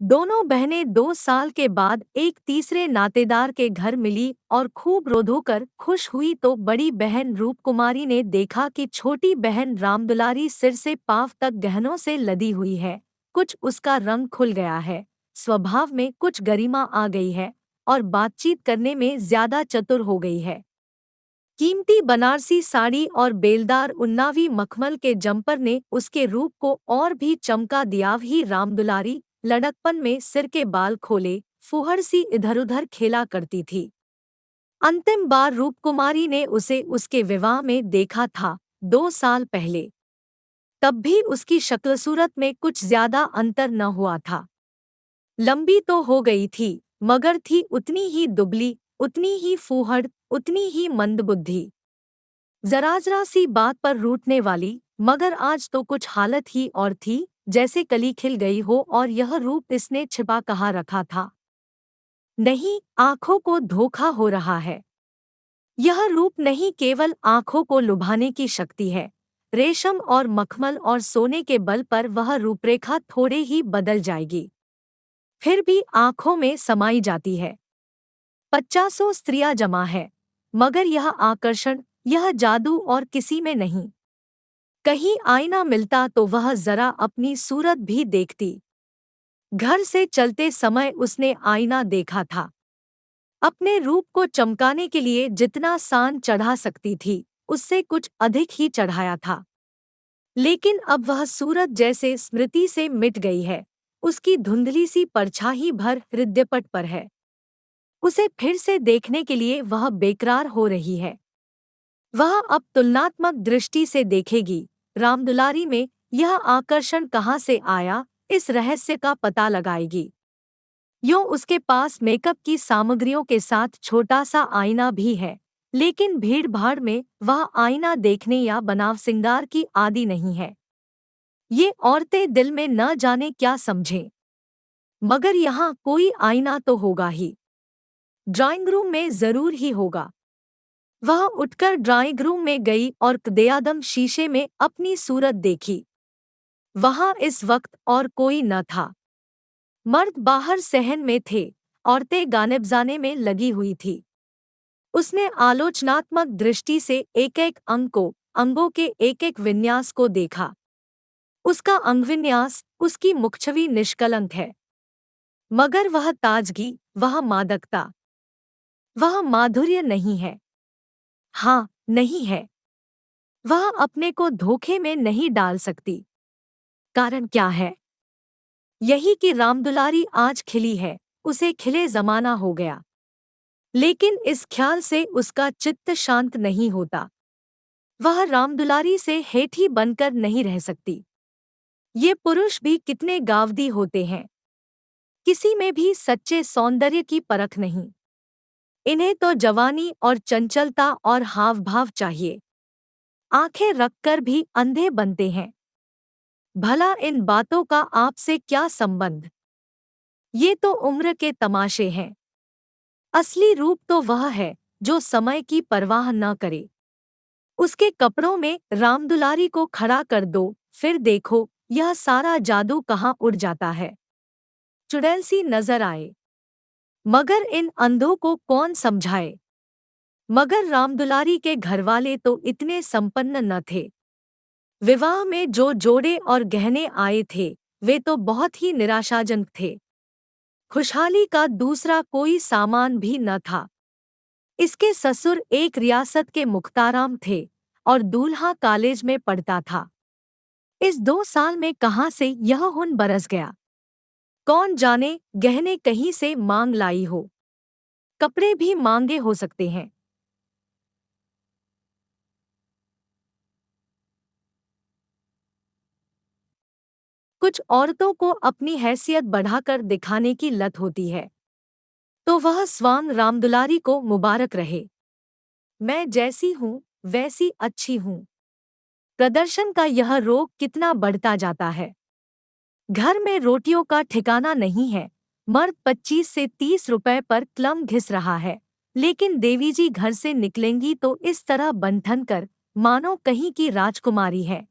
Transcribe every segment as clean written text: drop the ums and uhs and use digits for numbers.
दोनों बहनें 2 साल के बाद एक तीसरे नातेदार के घर मिली और खूब रो-धोकर खुश हुई तो बड़ी बहन रूपकुमारी ने देखा कि छोटी बहन रामदुलारी सिर से पाँव तक गहनों से लदी हुई है। कुछ उसका रंग खुल गया है, स्वभाव में कुछ गरिमा आ गई है और बातचीत करने में ज्यादा चतुर हो गई है। कीमती बनारसी साड़ी और बेलदार उन्नावी मखमल के जंपर ने उसके रूप को और भी चमका दिया। ही रामदुलारी लड़कपन में सिर के बाल खोले फुहड़ सी इधर-उधर खेला करती थी। अंतिम बार रूपकुमारी ने उसे उसके विवाह में देखा था, 2 साल पहले। तब भी उसकी शक्ल सूरत में कुछ ज्यादा अंतर न हुआ था। लंबी तो हो गई थी, मगर थी उतनी ही दुबली, उतनी ही फूहड़, उतनी ही मंदबुद्धि। जरा-जरा सी बात पर रूठने वाली, मगर आज तो कुछ हालत ही और थी, जैसे कली खिल गई हो और यह रूप इसने छिपा कहाँ रखा था। नहीं, आंखों को धोखा हो रहा है। यह रूप नहीं केवल आंखों को लुभाने की शक्ति है। रेशम और मखमल और सोने के बल पर वह रूपरेखा थोड़े ही बदल जाएगी, फिर भी आंखों में समाई जाती है। 50 स्त्रियां जमा है, मगर यह आकर्षण, यह जादू और किसी में नहीं। कहीं आईना मिलता तो वह जरा अपनी सूरत भी देखती। घर से चलते समय उसने आईना देखा था। अपने रूप को चमकाने के लिए जितना सान चढ़ा सकती थी, उससे कुछ अधिक ही चढ़ाया था। लेकिन अब वह सूरत जैसे स्मृति से मिट गई है। उसकी धुंधली सी परछाई भर हृदयपट पर है। उसे फिर से देखने के लिए वह बेकरार हो रही है। वह अब तुलनात्मक दृष्टि से देखेगी, रामदुलारी में यह आकर्षण कहाँ से आया, इस रहस्य का पता लगाएगी। यूं उसके पास मेकअप की सामग्रियों के साथ छोटा सा आईना भी है, लेकिन भीड़-भाड़ में वह आईना देखने या बनाव सिंगार की आदी नहीं है। ये औरतें दिल में न जाने क्या समझें, मगर यहाँ कोई आईना तो होगा ही। ड्राइंग रूम में जरूर ही होगा। वह उठकर ड्राइंग रूम में गई और कदेआदम शीशे में अपनी सूरत देखी। वहां इस वक्त और कोई न था। मर्द बाहर सहन में थे, औरतें गाने बजाने में लगी हुई थी। उसने आलोचनात्मक दृष्टि से एक-एक अंगों के एक-एक विन्यास को देखा। उसका अंगविन्यास, उसकी मुखछवि निष्कलंक है, मगर वह ताजगी, वह मादकता, वह माधुर्य नहीं है। हाँ, नहीं है। वह अपने को धोखे में नहीं डाल सकती। कारण क्या है? यही कि रामदुलारी आज खिली है, उसे खिले जमाना हो गया। लेकिन इस ख्याल से उसका चित्त शांत नहीं होता। वह रामदुलारी से हेठी बनकर नहीं रह सकती। ये पुरुष भी कितने गावदी होते हैं। किसी में भी सच्चे सौंदर्य की परख नहीं। इन्हें तो जवानी और चंचलता और हाव भाव चाहिए। आंखें रखकर भी अंधे बनते हैं। भला इन बातों का आपसे क्या संबंध? ये तो उम्र के तमाशे हैं। असली रूप तो वह है जो समय की परवाह न करे। उसके कपड़ों में रामदुलारी को खड़ा कर दो, फिर देखो यह सारा जादू कहाँ उड़ जाता है। चुड़ैल सी नजर आए, मगर इन अंधों को कौन समझाए। मगर रामदुलारी के घरवाले तो इतने संपन्न न थे। विवाह में जो जोड़े और गहने आए थे, वे तो बहुत ही निराशाजनक थे। खुशहाली का दूसरा कोई सामान भी न था। इसके ससुर एक रियासत के मुख्ताराम थे और दूल्हा कॉलेज में पढ़ता था। इस 2 साल में कहाँ से यह हुन बरस गया। कौन जाने गहने कहीं से मांग लाई हो। कपड़े भी मांगे हो सकते हैं। कुछ औरतों को अपनी हैसियत बढ़ाकर दिखाने की लत होती है, तो वह स्वांग रामदुलारी को मुबारक रहे। मैं जैसी हूँ वैसी अच्छी हूँ। प्रदर्शन का यह रोग कितना बढ़ता जाता है। घर में रोटियों का ठिकाना नहीं है। मर्द 25 से 30 रुपए पर क्लम घिस रहा है, लेकिन देवी जी घर से निकलेंगी तो इस तरह बंधन कर, मानो कहीं की राजकुमारी है।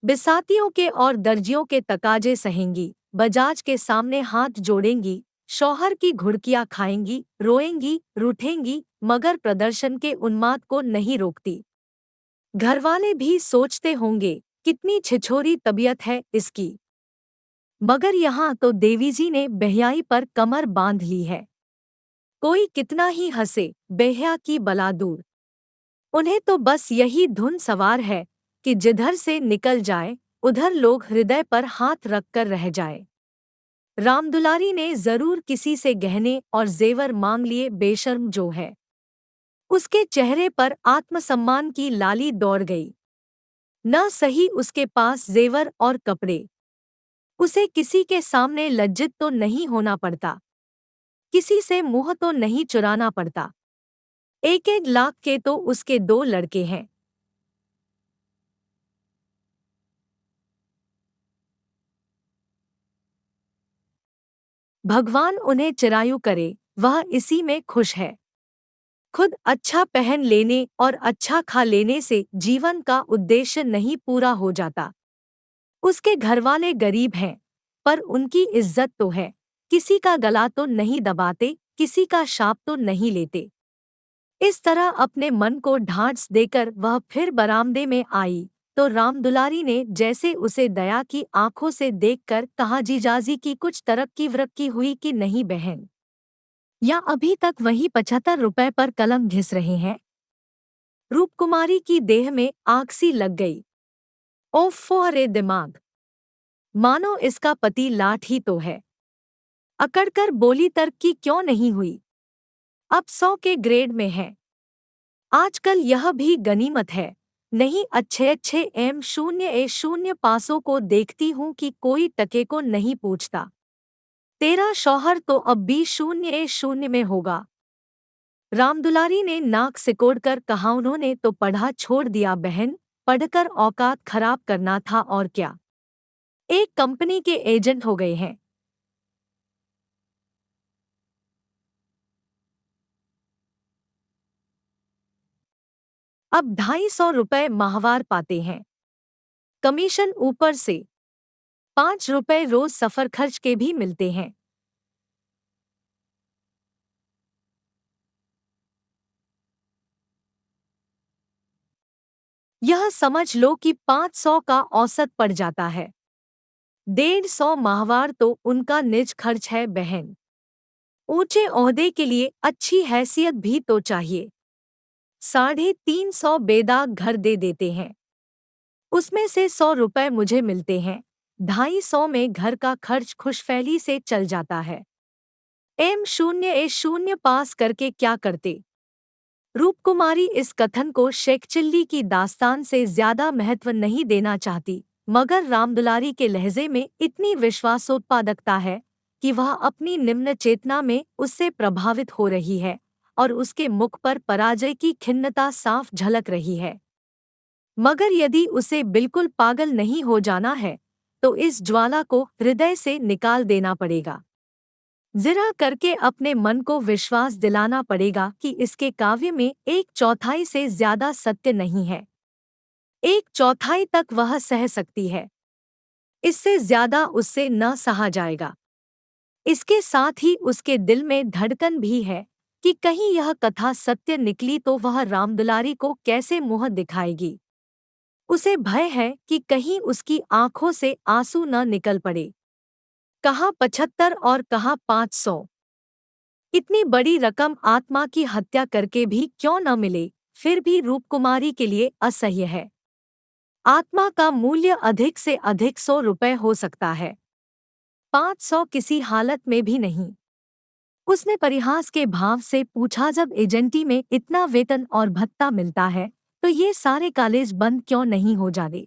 बिसातियों के और दर्जियों के तकाजे सहेंगी, बजाज के सामने हाथ जोड़ेंगी, शौहर की घुड़कियां खाएंगी, रोएंगी, रूठेंगी, मगर प्रदर्शन के उन्माद को नहीं रोकती। घरवाले भी सोचते होंगे, कितनी छिछोरी तबीयत है इसकी। मगर यहाँ तो देवीजी ने बेहयाई पर कमर बांध ली है। कोई कितना ही हंसे, बेहया की बला दूर। उन्हें तो बस यही धुन सवार है कि जिधर से निकल जाए उधर लोग हृदय पर हाथ रखकर रह जाए। रामदुलारी ने जरूर किसी से गहने और जेवर मांग लिए, बेशर्म जो है। उसके चेहरे पर आत्मसम्मान की लाली दौड़ गई। न सही उसके पास जेवर और कपड़े, उसे किसी के सामने लज्जित तो नहीं होना पड़ता, किसी से मुंह तो नहीं चुराना पड़ता। 1-1 लाख के तो उसके 2 लड़के हैं। भगवान उन्हें चिरायु करे, वह इसी में खुश है। खुद अच्छा पहन लेने और अच्छा खा लेने से जीवन का उद्देश्य नहीं पूरा हो जाता। उसके घरवाले गरीब हैं, पर उनकी इज्जत तो है। किसी का गला तो नहीं दबाते, किसी का शाप तो नहीं लेते। इस तरह अपने मन को ढांढस देकर वह फिर बरामदे में आई तो रामदुलारी ने जैसे उसे दया की आंखों से देखकर कहा, जीजाजी की कुछ तरक्की वरक्की हुई कि नहीं बहन? या अभी तक वही 75 रुपए पर कलम घिस रहे हैं? रूपकुमारी की देह में आग सी लग गई। ओफ़ो, अरे दिमाग! मानो इसका पति लाठ ही तो है। अकड़कर बोली, तरक्की क्यों नहीं हुई? अब 100 के ग्रेड में है। आजकल यह भी गनीमत है। नहीं, अच्छे अच्छे M0A0 पासों को देखती हूँ कि कोई टके को नहीं पूछता। तेरा शौहर तो अब B0A0 में होगा। रामदुलारी ने नाक सिकोड़कर कहा, उन्होंने तो पढ़ा छोड़ दिया बहन, पढ़कर औकात खराब करना था और क्या। एक कंपनी के एजेंट हो गए हैं। अब 250 रुपए माहवार पाते हैं। कमीशन ऊपर से 5 रुपए रोज सफर खर्च के भी मिलते हैं। यह समझ लो कि 500 का औसत पड़ जाता है। 150 माहवार तो उनका निज खर्च है बहन। ऊंचे ओहदे के लिए अच्छी हैसियत भी तो चाहिए। 350 बेदाग घर दे देते हैं, उसमें से 100 रुपए मुझे मिलते हैं। 250 में घर का खर्च खुशफैली से चल जाता है। M0A0 पास करके क्या करते? रूपकुमारी इस कथन को शेखचिल्ली की दास्तान से ज्यादा महत्व नहीं देना चाहती, मगर रामदुलारी के लहजे में इतनी विश्वासोत्पादकता है कि वह अपनी निम्न चेतना में उससे प्रभावित हो रही है और उसके मुख पर पराजय की खिन्नता साफ झलक रही है। मगर यदि उसे बिल्कुल पागल नहीं हो जाना है तो इस ज्वाला को हृदय से निकाल देना पड़ेगा। जरा करके अपने मन को विश्वास दिलाना पड़ेगा कि इसके काव्य में 1/4 से ज्यादा सत्य नहीं है। 1/4 तक वह सह सकती है, इससे ज्यादा उससे न सहा जाएगा। इसके साथ ही उसके दिल में धड़कन भी है कि कहीं यह कथा सत्य निकली तो वह रामदुलारी को कैसे मुंह दिखाएगी। उसे भय है कि कहीं उसकी आंखों से आंसू न निकल पड़े। कहाँ 75 और कहाँ 500। इतनी बड़ी रकम आत्मा की हत्या करके भी क्यों न मिले, फिर भी रूपकुमारी के लिए असह्य है। आत्मा का मूल्य अधिक से अधिक 100 रुपए हो सकता है, 500 किसी हालत में भी नहीं। उसने परिहास के भाव से पूछा, जब एजेंटी में इतना वेतन और भत्ता मिलता है तो ये सारे कॉलेज बंद क्यों नहीं हो जाते?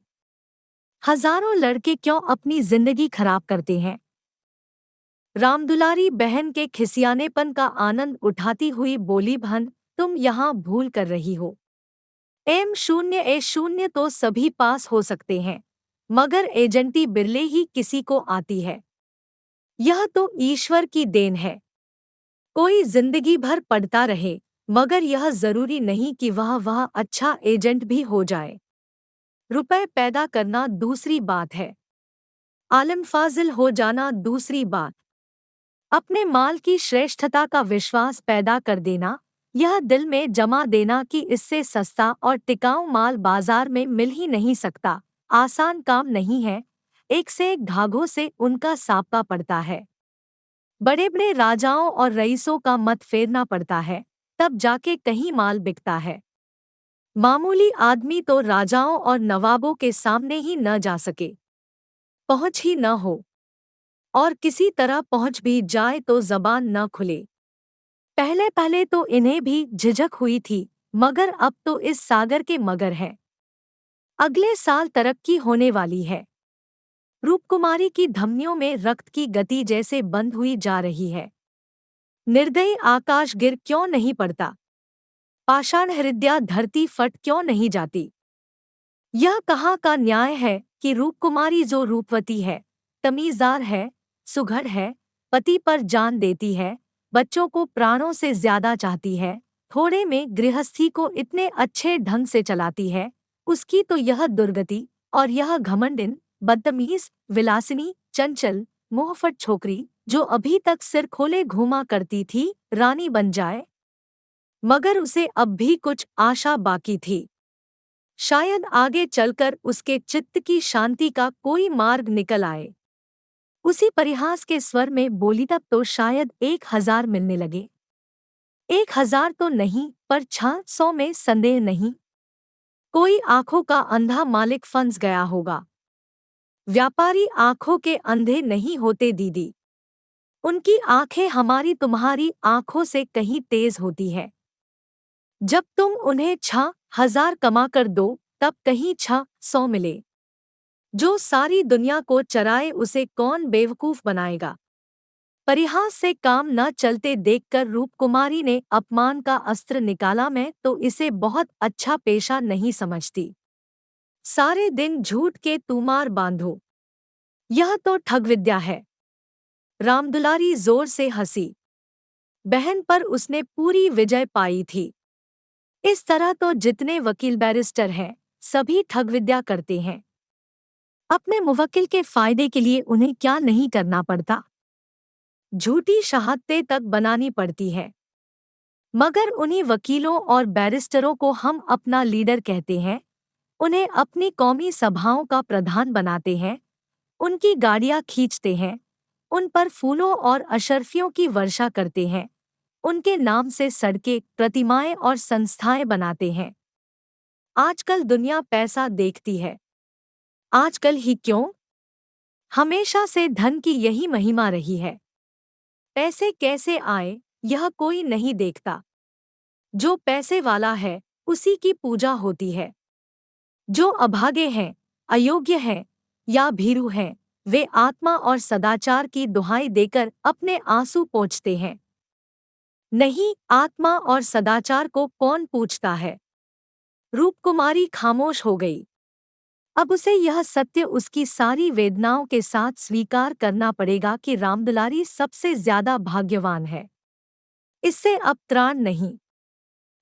हजारों लड़के क्यों अपनी जिंदगी खराब करते हैं? रामदुलारी बहन के खिसियानेपन का आनंद उठाती हुई बोली, बहन तुम यहाँ भूल कर रही हो। M0A0 तो सभी पास हो सकते हैं, मगर एजेंटी बिरले ही किसी को आती है। यह तो ईश्वर की देन है। कोई जिंदगी भर पढ़ता रहे, मगर यह जरूरी नहीं कि वह अच्छा एजेंट भी हो जाए। रुपए पैदा करना दूसरी बात है, आलम फाजिल हो जाना। दूसरी बात, अपने माल की श्रेष्ठता का विश्वास पैदा कर देना, यह दिल में जमा देना कि इससे सस्ता और टिकाऊ माल बाजार में मिल ही नहीं सकता, आसान काम नहीं है। एक से एक धागों से उनका सापा पड़ता है। बड़े बड़े राजाओं और रईसों का मत फेरना पड़ता है, तब जाके कहीं माल बिकता है। मामूली आदमी तो राजाओं और नवाबों के सामने ही न जा सके, पहुंच ही न हो, और किसी तरह पहुंच भी जाए तो जबान न खुले। पहले पहले तो इन्हें भी झिझक हुई थी, मगर अब तो इस सागर के मगर हैं। अगले साल तरक्की होने वाली है। रूपकुमारी की धमनियों में रक्त की गति जैसे बंद हुई जा रही है। निर्दयी आकाश गिर क्यों नहीं पड़ता, पाषाण हृदया धरती फट क्यों नहीं जाती। यह कहाँ का न्याय है कि रूपकुमारी जो रूपवती है, तमीज़दार है, सुघड़ है, पति पर जान देती है, बच्चों को प्राणों से ज्यादा चाहती है, थोड़े में गृहस्थी को इतने अच्छे ढंग से चलाती है, उसकी तो यह दुर्गति और यह घमंडिन, बदतमीज, विलासिनी, चंचल, मुंहफट छोकरी जो अभी तक सिर खोले घूमा करती थी, रानी बन जाए। मगर उसे अब भी कुछ आशा बाकी थी। शायद आगे चलकर उसके चित्त की शांति का कोई मार्ग निकल आए। उसी परिहास के स्वर में बोली, तब तो शायद 1000 मिलने लगे। 1000 तो नहीं, पर 600 में संदेह नहीं। कोई आंखों का अंधा मालिक फंस गया होगा। व्यापारी आंखों के अंधे नहीं होते दीदी, उनकी आंखें हमारी तुम्हारी आंखों से कहीं तेज होती है। जब तुम उन्हें 6000 कमा कर दो, तब कहीं 600 मिले। जो सारी दुनिया को चराए उसे कौन बेवकूफ बनाएगा। परिहास से काम न चलते देखकर रूपकुमारी ने अपमान का अस्त्र निकाला। मैं तो इसे बहुत अच्छा पेशा नहीं समझती। सारे दिन झूठ के तूमार बांधो, यह तो ठगविद्या है। रामदुलारी जोर से हंसी। बहन पर उसने पूरी विजय पाई थी। इस तरह तो जितने वकील बैरिस्टर हैं, सभी ठगविद्या करते हैं। अपने मुवक्किल के फायदे के लिए उन्हें क्या नहीं करना पड़ता। झूठी शहादतें तक बनानी पड़ती है। मगर उन्हीं वकीलों और बैरिस्टरों को हम अपना लीडर कहते हैं, उन्हें अपनी कौमी सभाओं का प्रधान बनाते हैं, उनकी गाड़ियां खींचते हैं, उन पर फूलों और अशर्फियों की वर्षा करते हैं, उनके नाम से सड़कें, प्रतिमाएं और संस्थाएं बनाते हैं। आजकल दुनिया पैसा देखती है। आजकल ही क्यों, हमेशा से धन की यही महिमा रही है। पैसे कैसे आए, यह कोई नहीं देखता। जो पैसे वाला है, उसी की पूजा होती है। जो अभागे हैं, अयोग्य हैं या भीरू हैं, वे आत्मा और सदाचार की दुहाई देकर अपने आंसू पोंछते हैं। नहीं, आत्मा और सदाचार को कौन पूछता है। रूपकुमारी खामोश हो गई। अब उसे यह सत्य उसकी सारी वेदनाओं के साथ स्वीकार करना पड़ेगा कि रामदुलारी सबसे ज्यादा भाग्यवान है। इससे अब त्राण नहीं।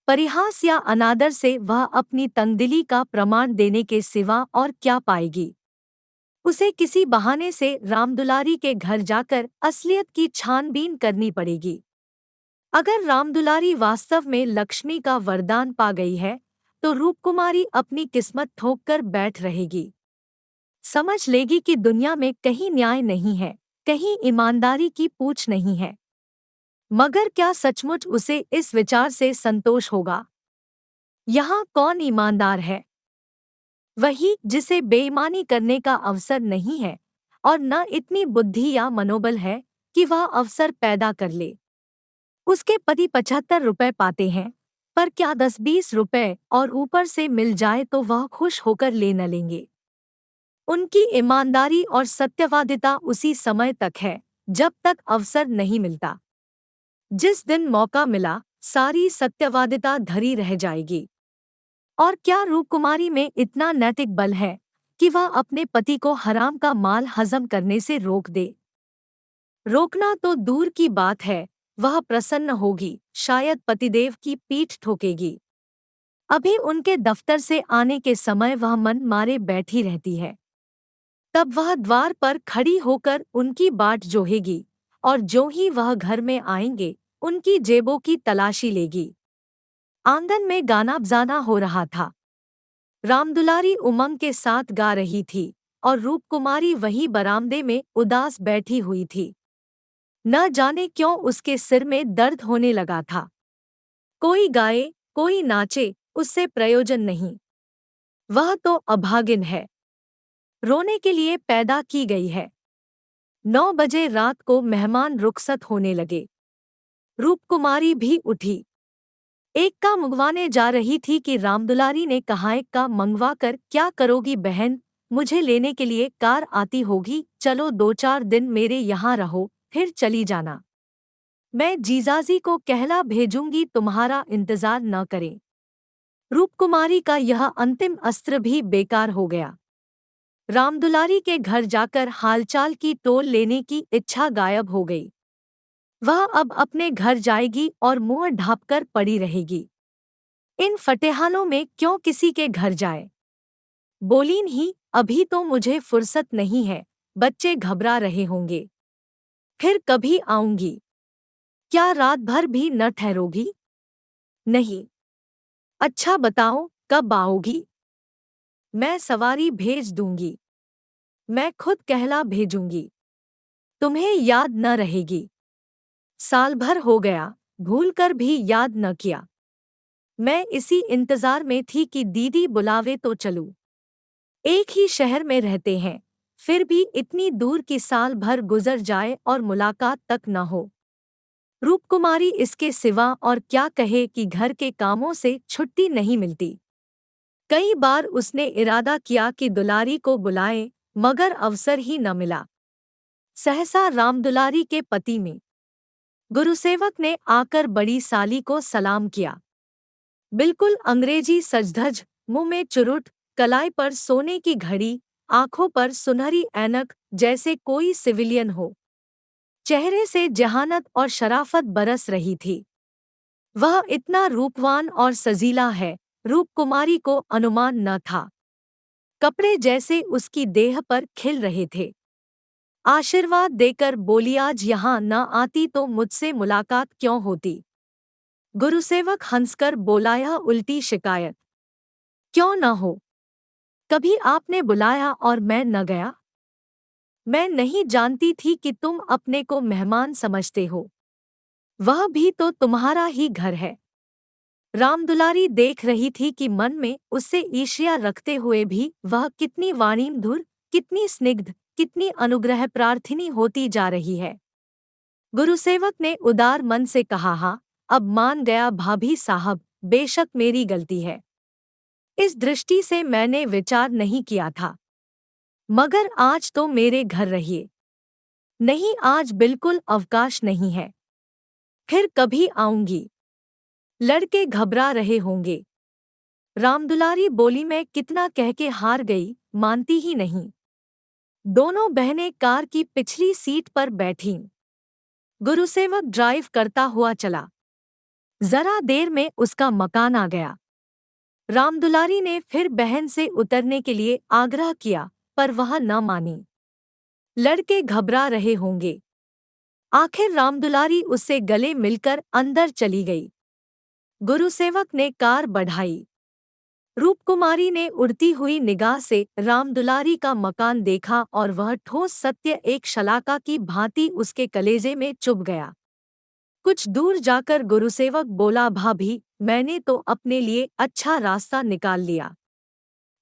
परिहास या अनादर से वह अपनी तंगदिली का प्रमाण देने के सिवा और क्या पाएगी। उसे किसी बहाने से रामदुलारी के घर जाकर असलियत की छानबीन करनी पड़ेगी। अगर रामदुलारी वास्तव में लक्ष्मी का वरदान पा गई है, तो रूपकुमारी अपनी किस्मत ठोक कर बैठ रहेगी। समझ लेगी कि दुनिया में कहीं न्याय नहीं है, कहीं ईमानदारी की पूछ नहीं है। मगर क्या सचमुच उसे इस विचार से संतोष होगा? यहाँ कौन ईमानदार है? वही जिसे बेईमानी करने का अवसर नहीं है और न इतनी बुद्धि या मनोबल है कि वह अवसर पैदा कर ले। उसके पति 75 रुपए पाते हैं, पर क्या 10-20 रुपए और ऊपर से मिल जाए तो वह खुश होकर ले न लेंगे। उनकी ईमानदारी और सत्यवादिता उसी समय तक है जब तक अवसर नहीं मिलता। जिस दिन मौका मिला, सारी सत्यवादिता धरी रह जाएगी। और क्या रूपकुमारी में इतना नैतिक बल है कि वह अपने पति को हराम का माल हजम करने से रोक दे? रोकना तो दूर की बात है, वह प्रसन्न होगी, शायद पतिदेव की पीठ ठोकेगी। अभी उनके दफ्तर से आने के समय वह मन मारे बैठी रहती है। तब वह द्वार पर खड़ी होकर उनकी बाट जोहेगी, और ज्यों ही वह घर में आएंगे उनकी जेबों की तलाशी लेगी। आंगन में गाना बजाना हो रहा था। रामदुलारी उमंग के साथ गा रही थी, और रूपकुमारी वहीं बरामदे में उदास बैठी हुई थी। न जाने क्यों उसके सिर में दर्द होने लगा था। कोई गाए, कोई नाचे, उससे प्रयोजन नहीं। वह तो अभागिन है, रोने के लिए पैदा की गई है। 9 बजे रात को मेहमान रुखसत होने लगे। रूपकुमारी भी उठी। एक का मंगवाने जा रही थी कि रामदुलारी ने कहा, एक का मंगवा कर क्या करोगी बहन, मुझे लेने के लिए कार आती होगी, चलो 2-4 दिन मेरे यहाँ रहो, फिर चली जाना। मैं जीजाजी को कहला भेजूंगी, तुम्हारा इंतजार न करें। रूपकुमारी का यह अंतिम अस्त्र भी बेकार हो गया। रामदुलारी के घर जाकर हालचाल की टोल लेने की इच्छा गायब हो गई। वह अब अपने घर जाएगी और मुंह ढांपकर पड़ी रहेगी। इन फटेहालों में क्यों किसी के घर जाए। बोलीन ही, अभी तो मुझे फुर्सत नहीं है, बच्चे घबरा रहे होंगे। फिर कभी आऊंगी। क्या रात भर भी न ठहरोगी? नहीं। अच्छा बताओ, कब आओगी? मैं सवारी भेज दूंगी। मैं खुद कहला भेजूंगी। तुम्हें याद न रहेगी। साल भर हो गया, भूलकर भी याद न किया। मैं इसी इंतजार में थी कि दीदी बुलावे तो चलूं। एक ही शहर में रहते हैं, फिर भी इतनी दूर की साल भर गुजर जाए और मुलाकात तक न हो। रूपकुमारी इसके सिवा और क्या कहे कि घर के कामों से छुट्टी नहीं मिलती। कई बार उसने इरादा किया कि दुलारी को बुलाए, मगर अवसर ही न मिला। सहसा रामदुलारी के पति में गुरुसेवक ने आकर बड़ी साली को सलाम किया। बिल्कुल अंग्रेजी सजधज, मुंह में चुरुट, कलाई पर सोने की घड़ी, आंखों पर सुनहरी ऐनक, जैसे कोई सिविलियन हो। चेहरे से जहानत और शराफत बरस रही थी। वह इतना रूपवान और सजीला है, रूपकुमारी को अनुमान न था। कपड़े जैसे उसकी देह पर खिल रहे थे। आशीर्वाद देकर बोली, आज यहाँ न आती तो मुझसे मुलाकात क्यों होती। गुरुसेवक हंसकर बोला, यह उल्टी शिकायत। क्यों न हो? कभी आपने बुलाया और मैं न गया? मैं नहीं जानती थी कि तुम अपने को मेहमान समझते हो। वह भी तो तुम्हारा ही घर है। रामदुलारी देख रही थी कि मन में उससे ईर्ष्या रखते हुए भी वह कितनी वाणीमधुर, कितनी स्निग्ध, कितनी अनुग्रह प्रार्थिनी होती जा रही है। गुरुसेवक ने उदार मन से कहा, हाँ, अब मान गया भाभी साहब, बेशक मेरी गलती है। इस दृष्टि से मैंने विचार नहीं किया था। मगर आज तो मेरे घर रहिए। नहीं, आज बिल्कुल अवकाश नहीं है। फिर कभी आऊंगी। लड़के घबरा रहे होंगे। रामदुलारी बोली, मैं कितना कह के हार गई, मानती ही नहीं। दोनों बहनें कार की पिछली सीट पर बैठीं। गुरुसेवक ड्राइव करता हुआ चला। जरा देर में उसका मकान आ गया। रामदुलारी ने फिर बहन से उतरने के लिए आग्रह किया, पर वह न मानी। लड़के घबरा रहे होंगे। आखिर रामदुलारी उससे गले मिलकर अंदर चली गई। गुरुसेवक ने कार बढ़ाई। रूपकुमारी ने उड़ती हुई निगाह से रामदुलारी का मकान देखा और वह ठोस सत्य एक शलाका की भांति उसके कलेजे में चुभ गया। कुछ दूर जाकर गुरुसेवक बोला, भाभी, मैंने तो अपने लिए अच्छा रास्ता निकाल लिया।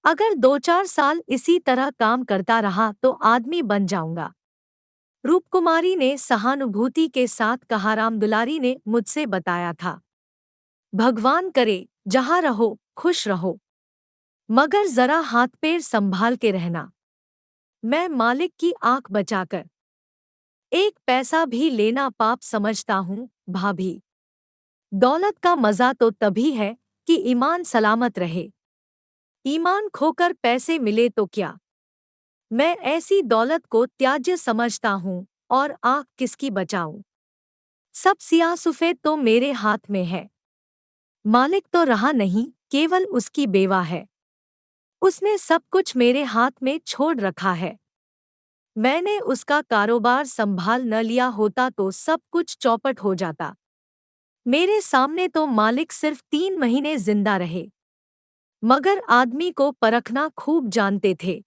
अगर 2-4 साल इसी तरह काम करता रहा तो आदमी बन जाऊंगा। रूपकुमारी ने सहानुभूति के साथ कहा, रामदुलारी ने मुझसे बताया था। भगवान करे जहाँ रहो खुश रहो, मगर जरा हाथ पैर संभाल के रहना। मैं मालिक की आंख बचाकर 1 पैसा भी लेना पाप समझता हूँ भाभी। दौलत का मजा तो तभी है कि ईमान सलामत रहे। ईमान खोकर पैसे मिले तो क्या। मैं ऐसी दौलत को त्याज्य समझता हूँ, और आंख किसकी बचाऊं। सब सियासुफे तो मेरे हाथ में है। मालिक तो रहा नहीं, केवल उसकी बेवा है। उसने सब कुछ मेरे हाथ में छोड़ रखा है। मैंने उसका कारोबार संभाल न लिया होता तो सब कुछ चौपट हो जाता। मेरे सामने तो मालिक सिर्फ 3 महीने जिंदा रहे, मगर आदमी को परखना खूब जानते थे।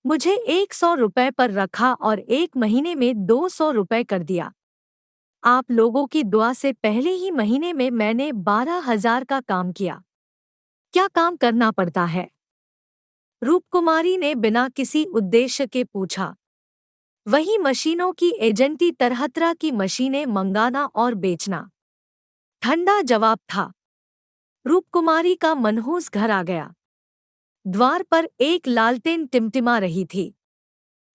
मुझे 100 रुपए पर रखा और 1 महीने में 200 रुपए कर दिया। आप लोगों की दुआ से पहले ही महीने में मैंने 12,000 का काम किया। क्या काम करना पड़ता है? रूपकुमारी ने बिना किसी उद्देश्य के पूछा। वही मशीनों की एजेंटी, तरह तरह की मशीनें मंगाना और बेचना। ठंडा जवाब था। रूपकुमारी का मनहूस घर आ गया। द्वार पर एक लालटेन टिमटिमा रही थी।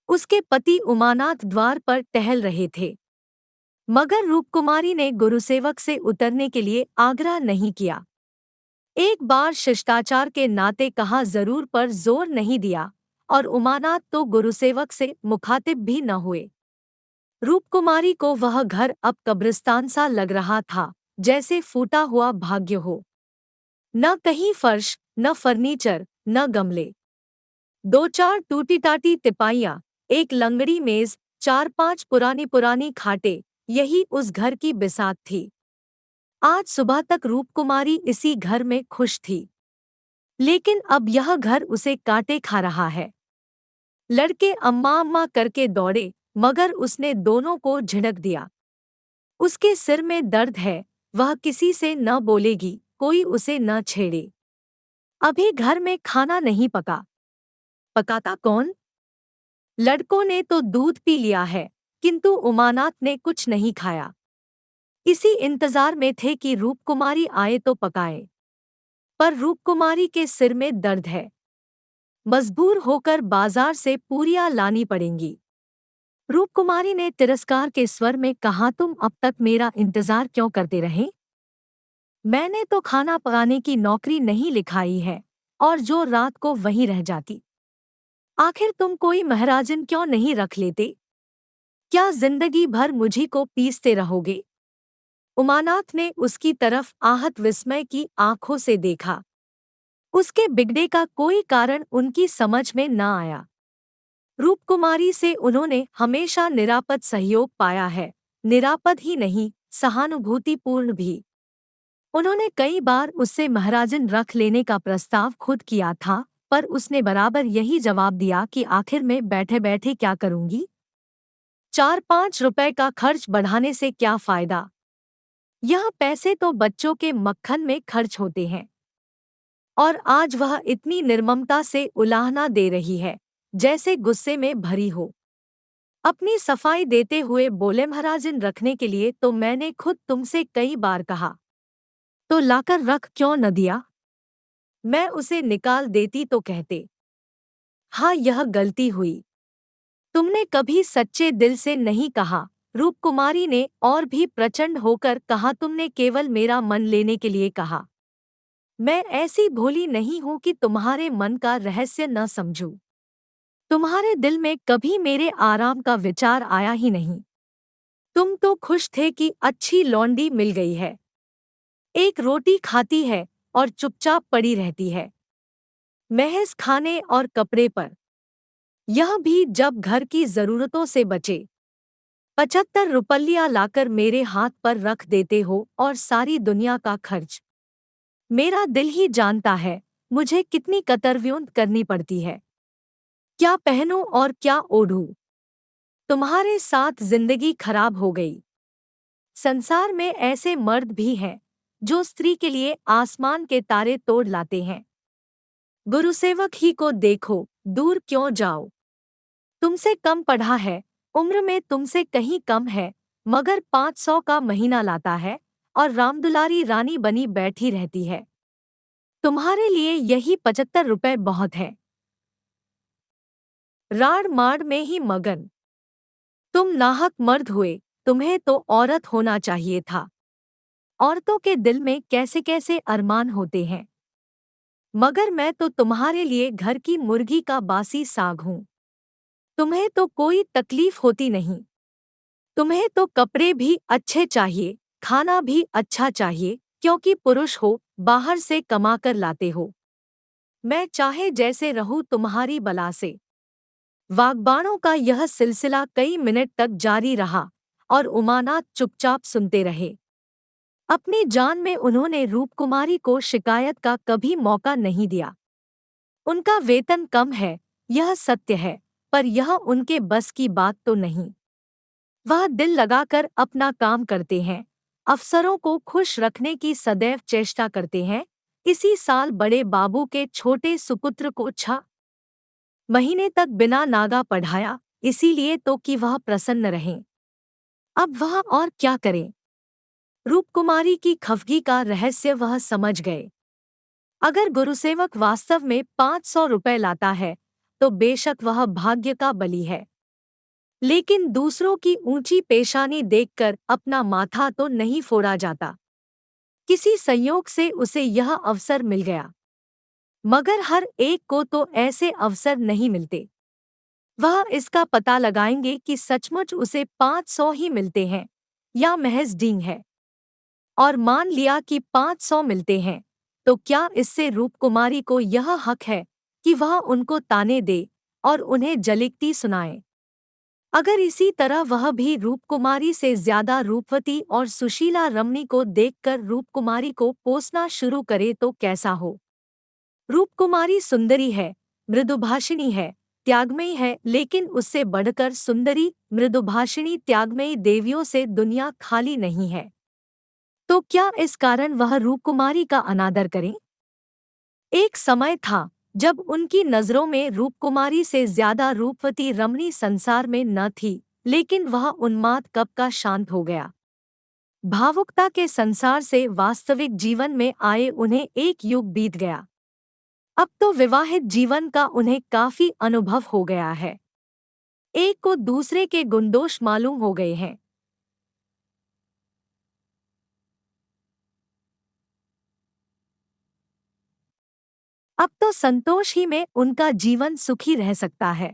उसके पति उमानाथ द्वार पर टहल रहे थे, मगर रूपकुमारी ने गुरुसेवक से उतरने के लिए आग्रह नहीं किया। एक बार शिष्टाचार के नाते कहा जरूर पर जोर नहीं दिया, और उमानाथ तो गुरुसेवक से मुखातिब भी न हुए। रूपकुमारी को वह घर अब कब्रिस्तान सा लग रहा था, जैसे फूटा हुआ भाग्य हो। न कहीं फर्श, न फर्नीचर, न गमले। 2-4 टूटी टाटी तिपाइयाँ, एक लंगड़ी मेज, 4-5 पुरानी पुरानी खाटें, यही उस घर की बिसात थी। आज सुबह तक रूपकुमारी इसी घर में खुश थी, लेकिन अब यह घर उसे काटे खा रहा है। लड़के अम्मा अम्मा करके दौड़े, मगर उसने दोनों को झिड़क दिया। उसके सिर में दर्द है, वह किसी से न बोलेगी, कोई उसे न छेड़े। अभी घर में खाना नहीं पका। पकाता कौन? लड़कों ने तो दूध पी लिया है, किंतु उमानाथ ने कुछ नहीं खाया। इसी इंतजार में थे कि रूपकुमारी आए तो पकाए। पर रूपकुमारी के सिर में दर्द है। मजबूर होकर बाजार से पूरियां लानी पड़ेंगी। रूपकुमारी ने तिरस्कार के स्वर में कहा, तुम अब तक मेरा इंतजार क्यों करते रहे? मैंने तो खाना पकाने की नौकरी नहीं लिखाई है, और जो रात को वहीं रह जाती। आखिर तुम कोई महाराजन क्यों नहीं रख लेते? क्या जिंदगी भर मुझी को पीसते रहोगे? उमानाथ ने उसकी तरफ आहत विस्मय की आंखों से देखा। उसके बिगड़े का कोई कारण उनकी समझ में न आया। रूपकुमारी से उन्होंने हमेशा निरापद सहयोग पाया है, निरापद ही नहीं, सहानुभूतिपूर्ण भी। उन्होंने कई बार उससे महाराजन रख लेने का प्रस्ताव खुद किया था, पर उसने बराबर यही जवाब दिया कि आखिर में बैठे बैठे क्या करूंगी? 4-5 रुपए का खर्च बढ़ाने से क्या फायदा? यह पैसे तो बच्चों के मक्खन में खर्च होते हैं। और आज वह इतनी निर्ममता से उलाहना दे रही है, जैसे गुस्से में भरी हो। अपनी सफाई देते हुए बोले, महाराजन रखने के लिए तो मैंने खुद तुमसे कई बार कहा, तो लाकर रख क्यों न दिया? मैं उसे निकाल देती तो कहते। हाँ, यह गलती हुई। तुमने कभी सच्चे दिल से नहीं कहा। रूपकुमारी ने और भी प्रचंड होकर कहा, तुमने केवल मेरा मन लेने के लिए कहा। मैं ऐसी भोली नहीं हूं कि तुम्हारे मन का रहस्य न समझूं। तुम्हारे दिल में कभी मेरे आराम का विचार आया ही नहीं। तुम तो खुश थे कि अच्छी लौंडी मिल गई है, एक रोटी खाती है और चुपचाप पड़ी रहती है, महज खाने और कपड़े पर, यह भी जब घर की जरूरतों से बचे। 75 रुपया लाकर मेरे हाथ पर रख देते हो और सारी दुनिया का खर्च। मेरा दिल ही जानता है मुझे कितनी कतरव्यूंत करनी पड़ती है। क्या पहनूं और क्या ओढ़ूं? तुम्हारे साथ जिंदगी खराब हो गई। संसार में ऐसे मर्द भी हैं जो स्त्री के लिए आसमान के तारे तोड़ लाते हैं। गुरुसेवक ही को देखो, दूर क्यों जाओ? तुमसे कम पढ़ा है, उम्र में तुमसे कहीं कम है, मगर 500 का महीना लाता है और रामदुलारी रानी बनी बैठी रहती है। तुम्हारे लिए यही 75 रुपए बहुत है। राड़ माड़ में ही मगन। तुम नाहक मर्द हुए, तुम्हें तो औरत होना चाहिए था। औरतों के दिल में कैसे कैसे अरमान होते हैं। मगर मैं तो तुम्हारे लिए घर की मुर्गी का बासी साग हूँ। तुम्हें तो कोई तकलीफ होती नहीं। तुम्हें तो कपड़े भी अच्छे चाहिए, खाना भी अच्छा चाहिए, क्योंकि पुरुष हो, बाहर से कमाकर लाते हो। मैं चाहे जैसे रहूं तुम्हारी बला से। वाग्बाणों का यह सिलसिला कई मिनट तक जारी रहा और उमानाथ चुपचाप सुनते रहे। अपनी जान में उन्होंने रूपकुमारी को शिकायत का कभी मौका नहीं दिया। उनका वेतन कम है, यह सत्य है, पर यह उनके बस की बात तो नहीं। वह दिल लगाकर अपना काम करते हैं, अफसरों को खुश रखने की सदैव चेष्टा करते हैं। इसी साल बड़े बाबू के छोटे सुपुत्र को 6 महीने तक बिना नागा पढ़ाया, इसीलिए तो कि वह प्रसन्न रहें। अब वह और क्या करे? रूपकुमारी की खफगी का रहस्य वह समझ गए। अगर गुरुसेवक वास्तव में 500 रुपए लाता है तो बेशक वह भाग्य का बली है, लेकिन दूसरों की ऊंची पेशानी देखकर अपना माथा तो नहीं फोड़ा जाता। किसी संयोग से उसे यह अवसर मिल गया, मगर हर एक को तो ऐसे अवसर नहीं मिलते। वह इसका पता लगाएंगे कि सचमुच उसे 500 ही मिलते हैं या महज डींग है। और मान लिया कि 500 मिलते हैं, तो क्या इससे रूपकुमारी को यह हक है कि वह उनको ताने दे और उन्हें जलिकती सुनाए? अगर इसी तरह वह भी रूपकुमारी से ज्यादा रूपवती और सुशीला रमणी को देखकर रूपकुमारी को पोसना शुरू करे तो कैसा हो? रूपकुमारी सुंदरी है, मृदुभाषिणी है, त्यागमयी है, लेकिन उससे बढ़कर सुंदरी, मृदुभाषिणी, त्यागमयी देवियों से दुनिया खाली नहीं है। तो क्या इस कारण वह रूपकुमारी का अनादर करें? एक समय था जब उनकी नजरों में रूपकुमारी से ज्यादा रूपवती रमणी संसार में न थी, लेकिन वह उन्माद कब का शांत हो गया। भावुकता के संसार से वास्तविक जीवन में आए उन्हें एक युग बीत गया। अब तो विवाहित जीवन का उन्हें काफी अनुभव हो गया है। एक को दूसरे के गुणदोष मालूम हो गए हैं। अब तो संतोष ही में उनका जीवन सुखी रह सकता है।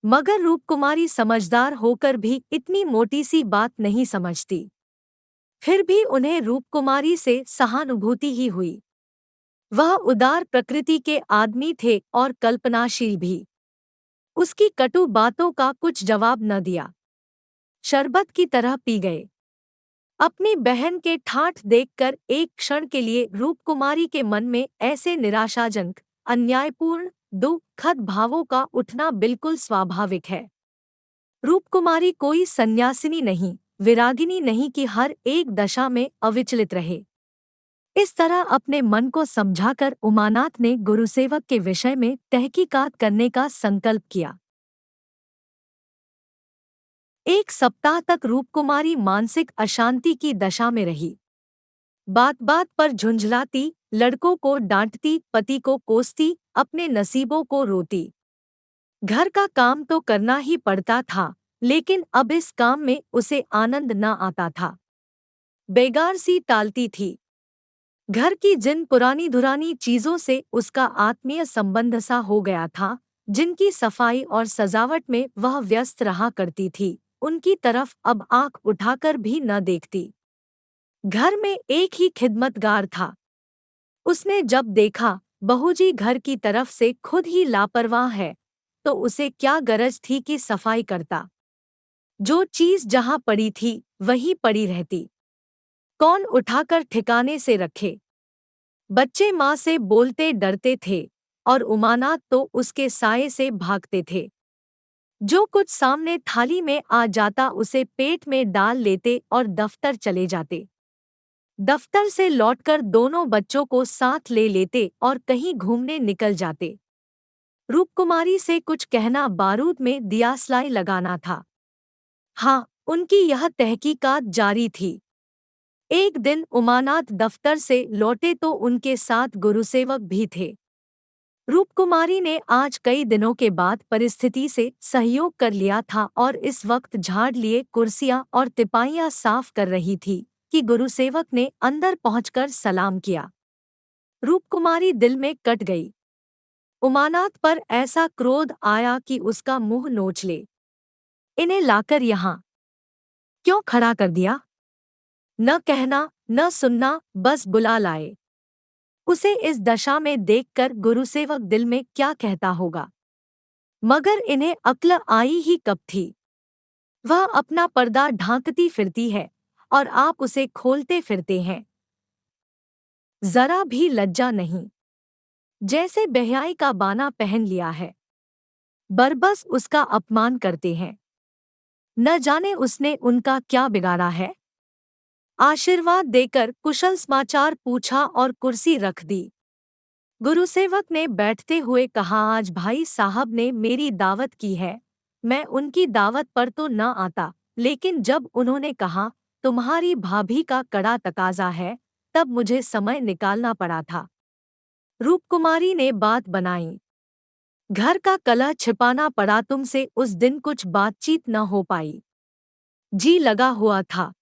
मगर रूपकुमारी समझदार होकर भी इतनी मोटी सी बात नहीं समझती। फिर भी उन्हें रूपकुमारी से सहानुभूति ही हुई। वह उदार प्रकृति के आदमी थे और कल्पनाशील भी। उसकी कटु बातों का कुछ जवाब न दिया, शरबत की तरह पी गए। अपनी बहन के ठाठ देखकर एक क्षण के लिए रूपकुमारी के मन में ऐसे निराशाजनक, अन्यायपूर्ण, दुखद भावों का उठना बिल्कुल स्वाभाविक है। रूपकुमारी कोई सन्यासिनी नहीं, विरागिनी नहीं कि हर एक दशा में अविचलित रहे। इस तरह अपने मन को समझाकर उमानाथ ने गुरुसेवक के विषय में तहकीकात करने का संकल्प किया। एक सप्ताह तक रूपकुमारी मानसिक अशांति की दशा में रही। बात बात पर झुंझलाती, लड़कों को डांटती, पति को कोसती, अपने नसीबों को रोती। घर का काम तो करना ही पड़ता था, लेकिन अब इस काम में उसे आनंद न आता था। बेगार सी टालती थी। घर की जिन पुरानी धुरानी चीजों से उसका आत्मीय संबंध सा हो गया था, जिनकी सफाई और सजावट में वह व्यस्त रहा करती थी, उनकी तरफ अब आंख उठाकर भी न देखती। घर में एक ही खिदमतगार था। उसने जब देखा बहूजी घर की तरफ से खुद ही लापरवाह है, तो उसे क्या गरज थी कि सफाई करता। जो चीज जहां पड़ी थी वहीं पड़ी रहती। कौन उठाकर ठिकाने से रखे? बच्चे माँ से बोलते डरते थे और उमानाथ तो उसके साये से भागते थे। जो कुछ सामने थाली में आ जाता उसे पेट में डाल लेते और दफ्तर चले जाते। दफ्तर से लौटकर दोनों बच्चों को साथ ले लेते और कहीं घूमने निकल जाते। रूपकुमारी से कुछ कहना बारूद में दियासलाई लगाना था। हाँ, उनकी यह तहकीकात जारी थी। एक दिन उमानाथ दफ्तर से लौटे तो उनके साथ गुरुसेवक भी थे। रूपकुमारी ने आज कई दिनों के बाद परिस्थिति से सहयोग कर लिया था और इस वक्त झाड़ लिए कुर्सियां और तिपाइयां साफ कर रही थी कि गुरुसेवक ने अंदर पहुंचकर सलाम किया। रूपकुमारी दिल में कट गई। उमानाथ पर ऐसा क्रोध आया कि उसका मुंह नोच ले। इन्हें लाकर यहाँ क्यों खड़ा कर दिया? न कहना न सुनना, बस बुला लाए। उसे इस दशा में देखकर गुरुसेवक दिल में क्या कहता होगा। मगर इन्हें अक्ल आई ही कब थी। वह अपना पर्दा ढांकती फिरती है और आप उसे खोलते फिरते हैं। जरा भी लज्जा नहीं, जैसे बेहयाई का बाना पहन लिया है। बरबस उसका अपमान करते हैं। न जाने उसने उनका क्या बिगाड़ा है। आशीर्वाद देकर कुशल समाचार पूछा और कुर्सी रख दी। गुरुसेवक ने बैठते हुए कहा, आज भाई साहब ने मेरी दावत की है। मैं उनकी दावत पर तो न आता, लेकिन जब उन्होंने कहा तुम्हारी भाभी का कड़ा तकाजा है, तब मुझे समय निकालना पड़ा था। रूपकुमारी ने बात बनाई। घर का कलह छिपाना पड़ा तुमसे, उस दिन कुछ बातचीत न हो पाई। जी लगा हुआ था।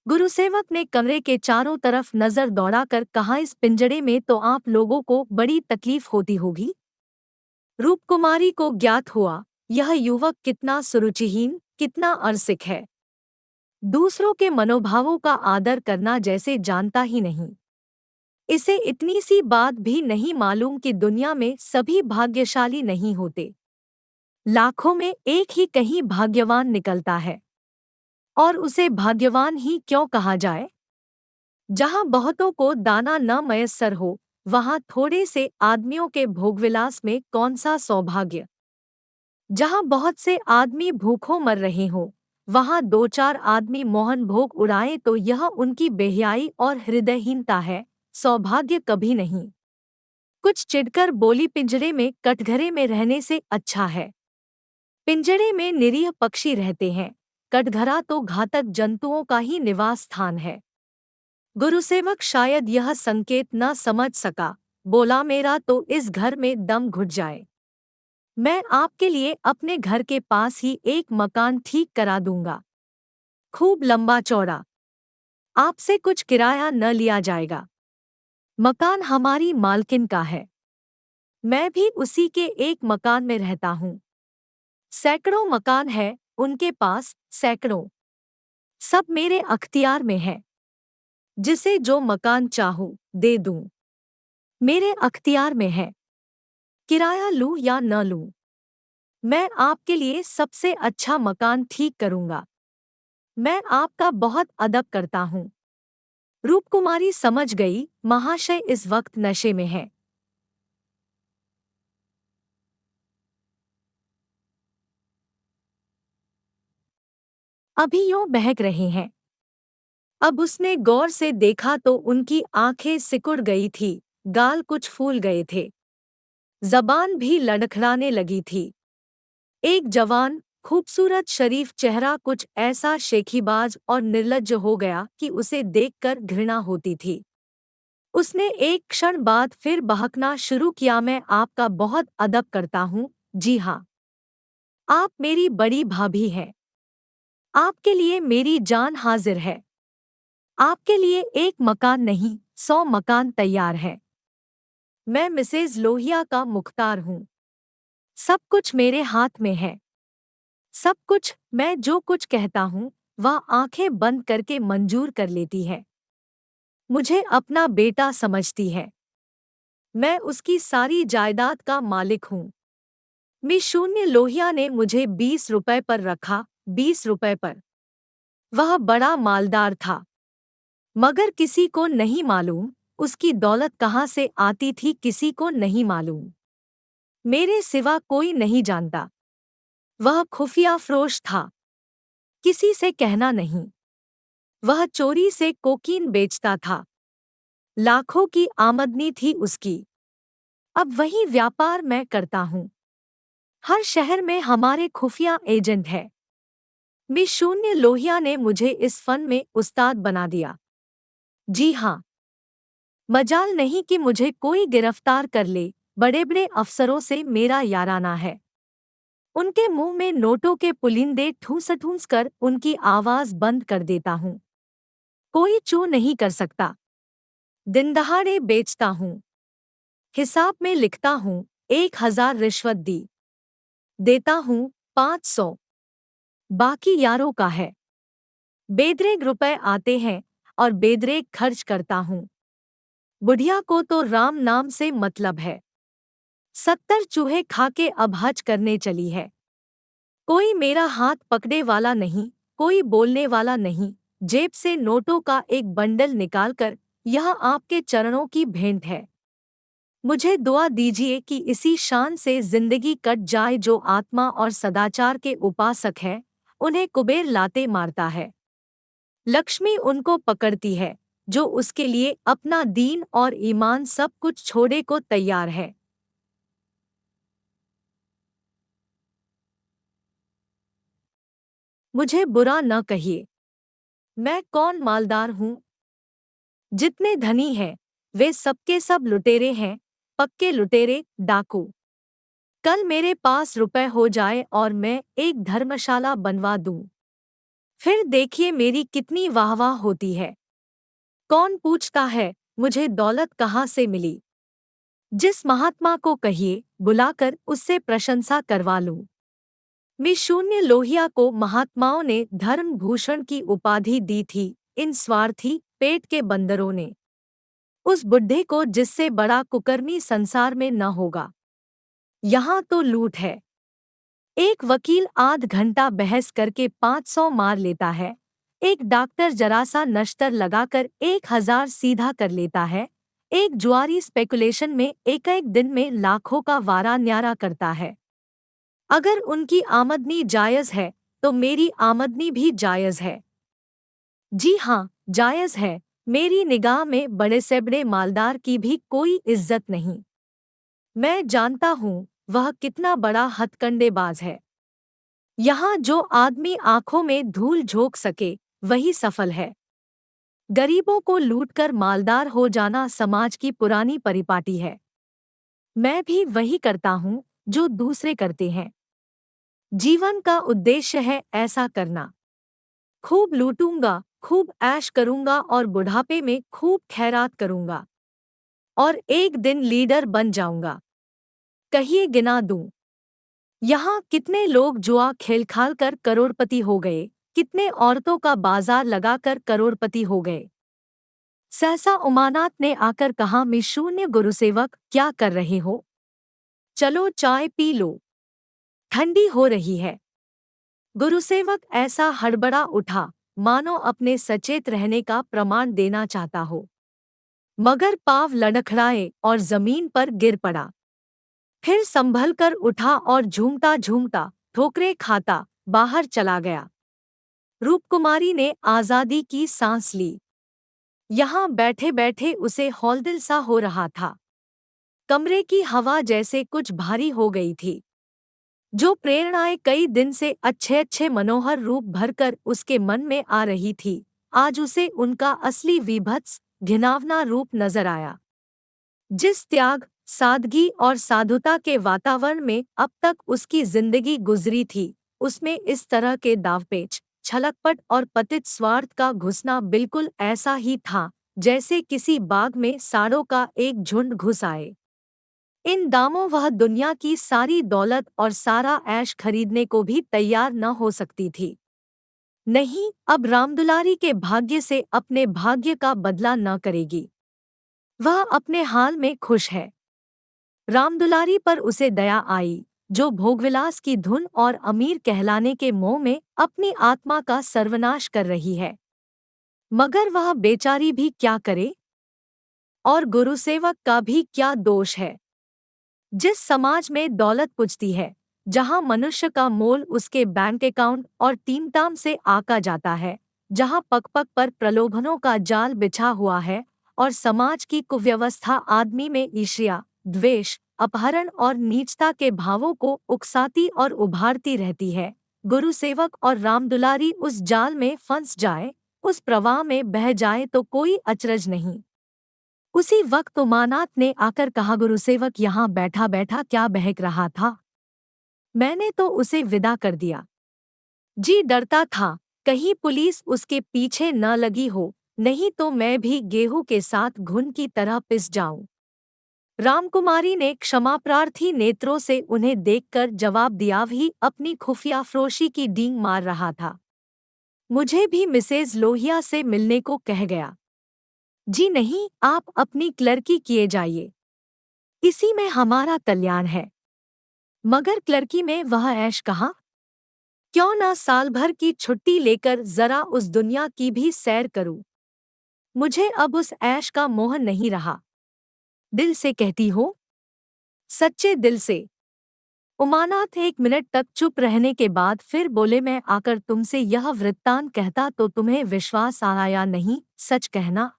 गुरुसेवक ने कमरे के चारों तरफ नजर दौड़ाकर कहा, इस पिंजड़े में तो आप लोगों को बड़ी तकलीफ होती होगी। रूपकुमारी को ज्ञात हुआ यह युवक कितना सुरुचिहीन, कितना अरसिक है। दूसरों के मनोभावों का आदर करना जैसे जानता ही नहीं। इसे इतनी सी बात भी नहीं मालूम कि दुनिया में सभी भाग्यशाली नहीं होते। लाखों में एक ही कहीं भाग्यवान निकलता है। और उसे भाग्यवान ही क्यों कहा जाए। जहां बहुतों को दाना न मयस्सर हो, वहां थोड़े से आदमियों के भोगविलास में कौन सा सौभाग्य। जहां बहुत से आदमी भूखों मर रहे हों, वहां दो चार आदमी मोहन भोग उड़ाए तो यह उनकी बेहयाई और हृदयहीनता है, सौभाग्य कभी नहीं। कुछ चिढ़कर बोली, पिंजरे में कटघरे में रहने से अच्छा है। पिंजरे में निरीह पक्षी रहते हैं, कटघरा तो घातक जंतुओं का ही निवास स्थान है। गुरुसेवक शायद यह संकेत न समझ सका, बोला, मेरा तो इस घर में दम घुट जाए। मैं आपके लिए अपने घर के पास ही एक मकान ठीक करा दूंगा, खूब लंबा चौड़ा। आपसे कुछ किराया न लिया जाएगा। मकान हमारी मालकिन का है। मैं भी उसी के एक मकान में रहता हूँ। सैकड़ों मकान है उनके पास, सैकड़ों। सब मेरे अख्तियार में है। जिसे जो मकान चाहूं दे दूं, मेरे अख्तियार में है। किराया लूं या न लूं, मैं आपके लिए सबसे अच्छा मकान ठीक करूंगा। मैं आपका बहुत अदब करता हूँ। रूपकुमारी समझ गई, महाशय इस वक्त नशे में है। अभी यूं बहक रहे हैं। अब उसने गौर से देखा तो उनकी आंखें सिकुड़ गई थी, गाल कुछ फूल गए थे, जबान भी लड़खड़ाने लगी थी। एक जवान, खूबसूरत शरीफ चेहरा कुछ ऐसा शेखीबाज और निर्लज्ज हो गया कि उसे देखकर घृणा होती थी। उसने एक क्षण बाद फिर बहकना शुरू किया, मैं आपका बहुत अदब करता हूँ, जी हाँ। आप मेरी बड़ी भाभी हैं। आपके लिए मेरी जान हाजिर है। आपके लिए एक मकान नहीं, 100 मकान तैयार है। मैं मिसेज लोहिया का मुख्तार हूँ। सब कुछ मेरे हाथ में है। सब कुछ, मैं जो कुछ कहता हूँ वह आंखें बंद करके मंजूर कर लेती है। मुझे अपना बेटा समझती है। मैं उसकी सारी जायदाद का मालिक हूँ। मी शून्य लोहिया ने मुझे 20 रुपए पर रखा, 20 रुपए पर। वह बड़ा मालदार था, मगर किसी को नहीं मालूम उसकी दौलत कहाँ से आती थी, किसी को नहीं मालूम। मेरे सिवा कोई नहीं जानता। वह खुफिया फरोश था, किसी से कहना नहीं। वह चोरी से कोकीन बेचता था। लाखों की आमदनी थी उसकी। अब वही व्यापार मैं करता हूँ। हर शहर में हमारे खुफिया एजेंट है। मी शून्य लोहिया ने मुझे इस फन में उस्ताद बना दिया। जी हाँ, मजाल नहीं कि मुझे कोई गिरफ्तार कर ले। बड़े बड़े अफसरों से मेरा याराना है। उनके मुंह में नोटों के पुलिंदे ठूस ठूस कर उनकी आवाज बंद कर देता हूँ। कोई चू नहीं कर सकता। दिनदहाड़े बेचता हूँ। हिसाब में लिखता हूँ, 1000 रिश्वत दी। देता हूँ 500। बाकी यारों का है। बेदरेग रुपए आते हैं और बेदरेग खर्च करता हूँ। बुढ़िया को तो राम नाम से मतलब है। 70 चूहे खा के अब हज करने चली है। कोई मेरा हाथ पकड़े वाला नहीं, कोई बोलने वाला नहीं। जेब से नोटों का एक बंडल निकालकर, यह आपके चरणों की भेंट है। मुझे दुआ दीजिए कि इसी शान से जिंदगी कट जाए। जो आत्मा और सदाचार के उपासक है, उन्हें कुबेर लाते मारता है। लक्ष्मी उनको पकड़ती है, जो उसके लिए अपना दीन और ईमान सब कुछ छोड़े को तैयार है। मुझे बुरा न कहिए। मैं कौन मालदार हूँ? जितने धनी हैं, वे सबके सब लुटेरे हैं, पक्के लुटेरे, डाकू। कल मेरे पास रुपए हो जाए और मैं एक धर्मशाला बनवा दूं, फिर देखिए मेरी कितनी वाहवाह होती है। कौन पूछता है मुझे दौलत कहाँ से मिली? जिस महात्मा को कहिए बुलाकर उससे प्रशंसा करवा लूं। मैं शून्य लोहिया को महात्माओं ने धर्म भूषण की उपाधि दी थी, इन स्वार्थी पेट के बंदरों ने। उस बुड्ढे को जिससे बड़ा कुकर्मी संसार में न होगा। यहाँ तो लूट है। एक वकील आध घंटा बहस करके 500 मार लेता है। एक डॉक्टर जरा सा नश्तर लगाकर 1000 सीधा कर लेता है। एक जुआरी स्पेकुलेशन में एक एक दिन में लाखों का वारा न्यारा करता है। अगर उनकी आमदनी जायज़ है, तो मेरी आमदनी भी जायज़ है। जी हाँ, जायज़ है। मेरी निगाह में बड़े से बड़े मालदार की भी कोई इज्जत नहीं। मैं जानता हूँ वह कितना बड़ा हथकंडेबाज है। यहाँ जो आदमी आंखों में धूल झोंक सके, वही सफल है। गरीबों को लूटकर मालदार हो जाना समाज की पुरानी परिपाटी है। मैं भी वही करता हूँ जो दूसरे करते हैं। जीवन का उद्देश्य है ऐसा करना। खूब लूटूंगा, खूब ऐश करूंगा और बुढ़ापे में खूब खैरात करूंगा। और एक दिन लीडर बन जाऊंगा। कहिए गिना दूं। यहाँ कितने लोग जुआ खेल खाल कर करोड़पति हो गए, कितने औरतों का बाजार लगाकर करोड़पति हो गए। सहसा उमानाथ ने आकर कहा, मैं शून्य गुरुसेवक, क्या कर रहे हो? चलो चाय पी लो, ठंडी हो रही है। गुरुसेवक ऐसा हड़बड़ा उठा, मानो अपने सचेत रहने का प्रमाण देना चाहता हो, मगर पाँव लड़खड़ाए और जमीन पर गिर पड़ा। फिर संभल कर उठा और झूमता झूमता, ठोकरे खाता, बाहर चला गया। रूपकुमारी ने आज़ादी की सांस ली। यहाँ बैठे बैठे उसे हौलदिल सा हो रहा था। कमरे की हवा जैसे कुछ भारी हो गई थी। जो प्रेरणाएं कई दिन से अच्छे अच्छे मनोहर रूप भरकर उसके मन में आ रही थी, आज उसे उनका असली विभत्स घिनौना रूप नजर आया। जिस त्याग, सादगी और साधुता के वातावरण में अब तक उसकी जिंदगी गुजरी थी, उसमें इस तरह के दावपेच, छलकपट और पतित स्वार्थ का घुसना बिल्कुल ऐसा ही था जैसे किसी बाग में सांडों का एक झुंड घुस आए। इन दामों वह दुनिया की सारी दौलत और सारा ऐश खरीदने को भी तैयार न हो सकती थी। नहीं, अब रामदुलारी के भाग्य से अपने भाग्य का बदला न करेगी। वह अपने हाल में खुश है। रामदुलारी पर उसे दया आई, जो भोगविलास की धुन और अमीर कहलाने के मोह में अपनी आत्मा का सर्वनाश कर रही है। मगर वह बेचारी भी क्या करे? और गुरुसेवक का भी क्या दोष है? जिस समाज में दौलत पुजती है, जहां मनुष्य का मोल उसके बैंक अकाउंट और टीमटाम से आका जाता है, जहां पग पग पर प्रलोभनों का जाल बिछा हुआ है और समाज की कुव्यवस्था आदमी में ईर्ष्या, द्वेष, अपहरण और नीचता के भावों को उकसाती और उभारती रहती है, गुरुसेवक और रामदुलारी उस जाल में फंस जाए, उस प्रवाह में बह जाए तो कोई अचरज नहीं। उसी वक्त उमानाथ ने आकर कहा, गुरुसेवक यहाँ बैठा बैठा क्या बहक रहा था? मैंने तो उसे विदा कर दिया। जी डरता था कहीं पुलिस उसके पीछे न लगी हो, नहीं तो मैं भी गेहूं के साथ घुन की तरह पिस जाऊं। रामकुमारी ने क्षमाप्रार्थी नेत्रों से उन्हें देखकर जवाब दिया, भी अपनी खुफिया फरोशी की डींग मार रहा था। मुझे भी मिसेज लोहिया से मिलने को कह गया। जी नहीं, आप अपनी क्लर्की किए जाइए। इसी में हमारा कल्याण है। मगर क्लर्की में वह ऐश कहाँ? क्यों ना साल भर की छुट्टी लेकर जरा उस दुनिया की भी सैर करूं। मुझे अब उस ऐश का मोह नहीं रहा। दिल से कहती हो? सच्चे दिल से। उमानाथ 1 मिनट तक चुप रहने के बाद फिर बोले, मैं आकर तुमसे यह वृत्तांत कहता तो तुम्हें विश्वास आया नहीं, सच कहना।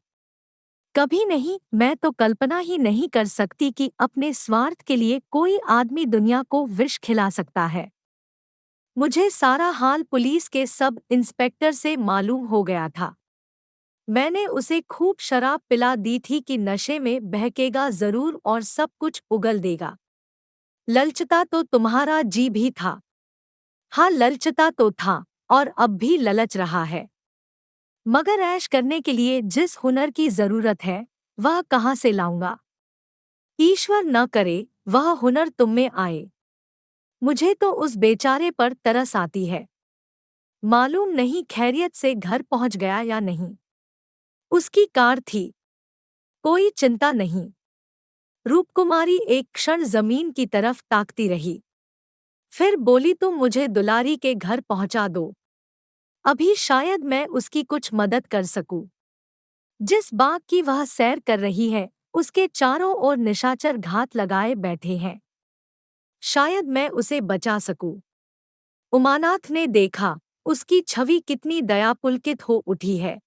कभी नहीं। मैं तो कल्पना ही नहीं कर सकती कि अपने स्वार्थ के लिए कोई आदमी दुनिया को विष खिला सकता है। मुझे सारा हाल पुलिस के सब इंस्पेक्टर से मालूम हो गया था। मैंने उसे खूब शराब पिला दी थी कि नशे में बहकेगा जरूर और सब कुछ उगल देगा। ललचता तो तुम्हारा जी भी था। हाँ, ललचता तो था और अब भी ललच रहा है। मगर ऐश करने के लिए जिस हुनर की जरूरत है वह कहाँ से लाऊंगा? ईश्वर न करे वह हुनर तुम में आए। मुझे तो उस बेचारे पर तरस आती है। मालूम नहीं खैरियत से घर पहुंच गया या नहीं। उसकी कार थी, कोई चिंता नहीं। रूपकुमारी एक क्षण जमीन की तरफ ताकती रही, फिर बोली, तुम मुझे दुलारी के घर पहुंचा दो। अभी शायद मैं उसकी कुछ मदद कर सकूं। जिस बाग की वह सैर कर रही है उसके चारों ओर निशाचर घात लगाए बैठे हैं। शायद मैं उसे बचा सकूं। उमानाथ ने देखा उसकी छवि कितनी दयापुलकित हो उठी है।